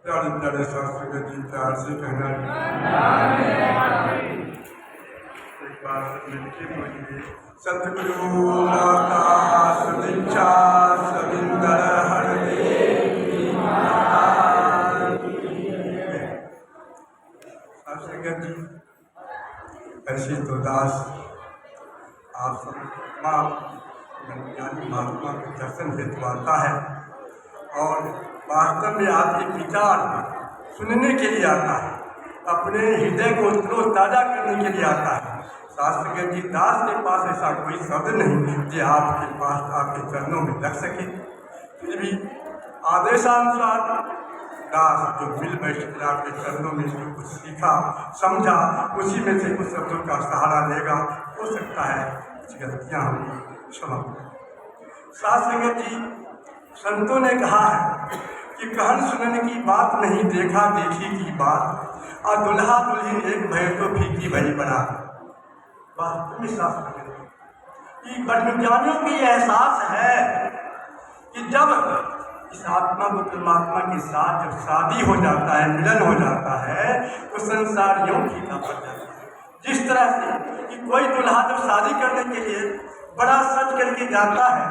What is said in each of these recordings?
प्यारे प्यारे शास्त्र के जी प्यार से कहना एक बार मिलके बोलिए। सतगुरु माता सदिच्छा सविंदर हर शास्त्री जी ऐसे तो दास आप सब माँ ज्ञानी महात्मा के दर्शन हेतु आता है और वास्तव में आपके विचार सुनने के लिए आता है, अपने हृदय को तरोताजा करने के लिए आता है। शास्त्री जी दास के पास ऐसा कोई शब्द नहीं जो आपके पास आपके चरणों में लग सके। फिर भी आदेशानुसार दास जो मिल बैठ कर आपके चरणों में जो कुछ सीखा समझा उसी में से कुछ शब्दों का सहारा लेगा। हो सकता है कुछ गलतियाँ होंगी, क्षमा। शास्त्री जी संतों ने कहा है कि कहन सुनने की बात नहीं, देखा देखी की बात, और दुल्हा दुल्हन एक भय तो फीकी भई बना। वास्तव में शास्त्र कि ब्रह्मज्ञानियों की एहसास है कि जब इस आत्मा को परमात्मा के साथ जब शादी हो जाता है, मिलन हो जाता है, तो संसार यूं फीका पड़ जाता है। जिस तरह से कि कोई दुल्हा जब शादी करने के लिए बड़ा सज करके जाता है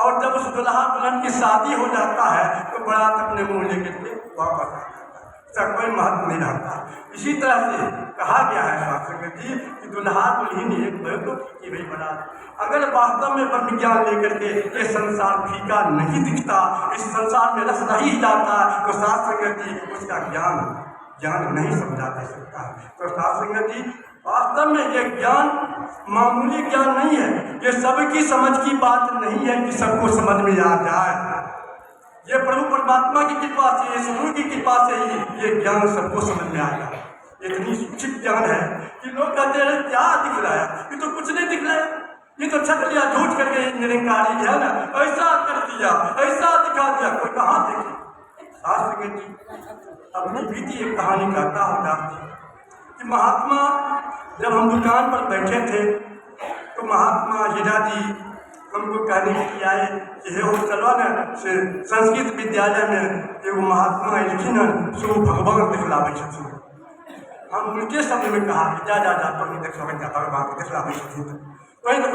और जब उस दुल्हा दुल्हन की शादी हो जाता है तो बारात अपने मुँह लेकर के वापस आ जाता है, इसका कोई महत्व नहीं रहता। इसी तरह से कहा गया है शास्त्र जी कि दुल्हा दुल्हन एक भय तो फीकी भई बारात। अगर वास्तव में ब्रह्म ज्ञान लेकर के ये संसार फीका नहीं दिखता, इस संसार में रस नहीं जाता, तो शास्त्र जी उसका ज्ञान नहीं समझा दे सकता है। तो शास्त्र जी वास्तव में ये ज्ञान मामूली ज्ञान नहीं है, ये सबकी समझ की बात नहीं है कि सबको समझ में आ जाए। ये प्रभु परमात्मा की कृपा से, ये गुरु की कृपा से ही ये ज्ञान सबको समझ में आएगा। इतनी सूचित ज्ञान है कि लोग कहते हैं क्या दिखलाया, ये तो कुछ नहीं दिखलाया, ये तो छक लिया झूठ करके निरंकारी है ना, ऐसा कर दिया, ऐसा दिखा दिया, कोई कहाँ देखे। शास्त्र जी अपनी बीती एक कहानी कहता हूँ कि महात्मा जब हम दुकान पर बैठे थे तो महात्मा हीरा जी हमको कहने के लिए आए कि हे वो चलो न से संस्कृत विद्यालय में एगो महात्मा लिखी न सो भगवान दिखलावे छथिन। हम उनके शब्द में कहा कि जा जा जा तो देखा भगवान को दिखलावे छथिन। वही तो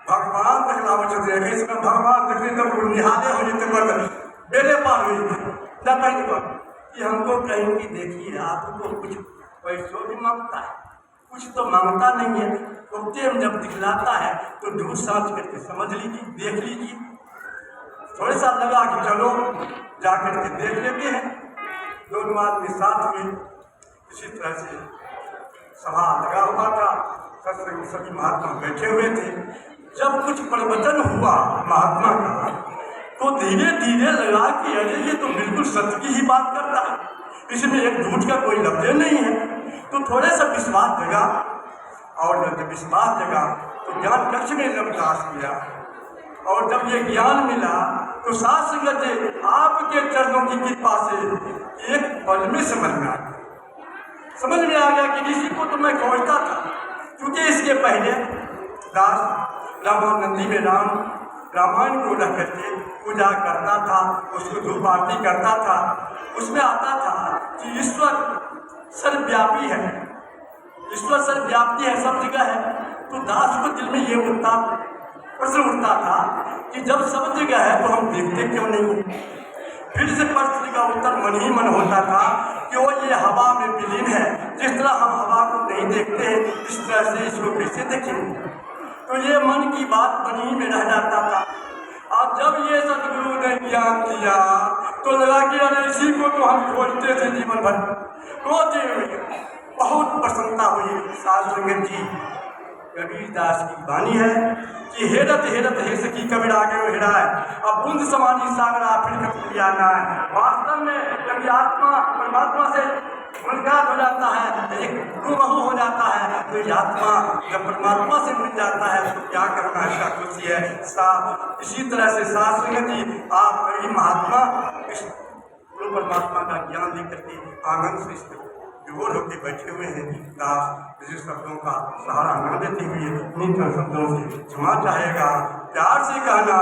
भगवान दिखलावे छथिन, इसमें भगवान देखने तो निहाले हो जाते पर बेले पार हुई ना कहीं कि हमको कहेंगे देखिए आपको कुछ पैसों भी मांगता है, कुछ तो मांगता नहीं है, तो टेम जब दिखलाता है तो ढूंढ सांच करके समझ लीजिए, देख लीजिए। थोड़े सा लगा कि चलो जा करके देख लेते हैं। दोनों आदमी साथ में इसी तरह से सभा लगा हुआ था, सत्संग सभी महात्मा बैठे हुए थे। जब कुछ प्रवचन हुआ महात्मा का तो धीरे धीरे लगा कि अरे ये तो बिल्कुल सत्य की ही बात कर रहा है, इसमें एक झूठ का कोई लफ्ज नहीं है। तो थोड़े सा विश्वास जगा, और जब विश्वास जगा तो ज्ञान कक्ष में जब दास किया और जब ये ज्ञान मिला तो साथ संगत आपके चरणों की कृपा से एक पल में समझ में आ गया कि ऋषि को तो मैं खोजता था, क्योंकि इसके पहले दास रामानंदी में रामायण को रख करके पूजा करता था, उसको धूप आरती करता था। उसमें आता था कि ईश्वर सर्वव्यापी है, ईश्वर सर्वव्यापी है, सब जगह है। तो दास को दिल में ये प्रश्न उठता था कि जब सब जगह है तो हम देखते क्यों नहीं? फिर से प्रश्न का उत्तर मन ही मन होता था कि वो ये हवा में विलीन है, जिस तरह हम हवा को नहीं देखते हैं इस तरह से इसको कैसे देखेंगे। तो ये मन की बात मन ही में रह जाता था। और जब ये सदगुरु ने ज्ञान दिया तो लगा कि अरे इसी को तो हम खोजते थे जीवन भर। तो बहुत प्रसन्नता हुई। साध संगत जी कबीरदास की वाणी है कि हेरत हेरत हे सकी कबीर आगे हेरा है, अब बुंद समानी सागरा फिर कभी आना है। वास्तव में कभी आत्मा परमात्मा से मुलाकात हो जाता है, एक रूबहू हो जाता है, तो ये आत्मा जब परमात्मा से मिल जाता है तो क्या करना है, इसका खुशी है साफ। इसी तरह से साध संगत जी आप कभी महात्मा इस परमात्मा का ज्ञान लेकर के आनंद से विभोर होकर बैठे हुए हैं। दास विशेष शब्दों का सहारा न देते हुए नीच शब्दों से क्षमा चाहेगा, प्यार से कहना।